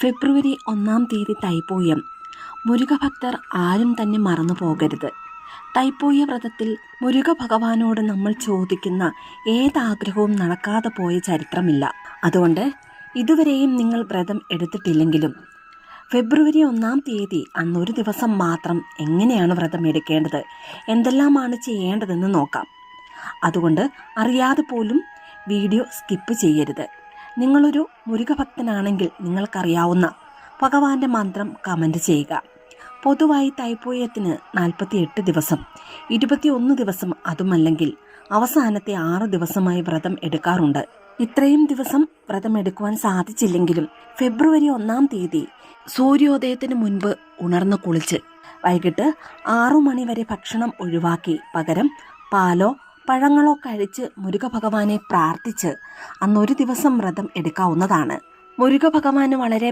ഫെബ്രുവരി 1 തീയതി തൈപ്പൂയം. മുരുകഭക്തർ ആരും തന്നെ മറന്നു പോകരുത്. തൈപ്പൂയ വ്രതത്തിൽ മുരുക ഭഗവാനോട് നമ്മൾ ചോദിക്കുന്ന ഏതാഗ്രഹവും നടക്കാതെ പോയ ചരിത്രമില്ല. അതുകൊണ്ട് ഇതുവരെയും നിങ്ങൾ വ്രതം എടുത്തിട്ടില്ലെങ്കിലും ഫെബ്രുവരി 1 തീയതി അന്നൊരു ദിവസം മാത്രം എങ്ങനെയാണ് വ്രതം എടുക്കേണ്ടത്, എന്തെല്ലാമാണ് ചെയ്യേണ്ടതെന്ന് നോക്കാം. അതുകൊണ്ട് അറിയാതെ പോലും വീഡിയോ സ്കിപ്പ് ചെയ്യരുത്. നിങ്ങളൊരു മുരുകഭക്തനാണെങ്കിൽ നിങ്ങൾക്കറിയാവുന്ന ഭഗവാന്റെ മന്ത്രം കമൻറ്റ് ചെയ്യുക. പൊതുവായി തൈപ്പൂയത്തിന് 48 ദിവസം, 21 ദിവസം, അതുമല്ലെങ്കിൽ അവസാനത്തെ 6 ദിവസമായി വ്രതം എടുക്കാറുണ്ട്. ഇത്രയും ദിവസം വ്രതം എടുക്കുവാൻ സാധിച്ചില്ലെങ്കിലും ഫെബ്രുവരി 1 തീയതി സൂര്യോദയത്തിന് മുൻപ് ഉണർന്നു കുളിച്ച് വൈകിട്ട് 6 മണി വരെ ഭക്ഷണം ഒഴിവാക്കി പകരം പാലോ പഴങ്ങളോ കഴിച്ച് മുരുക ഭഗവാനെ പ്രാർത്ഥിച്ച് അന്നൊരു ദിവസം വ്രതം എടുക്കാവുന്നതാണ്. മുരുക ഭഗവാന് വളരെ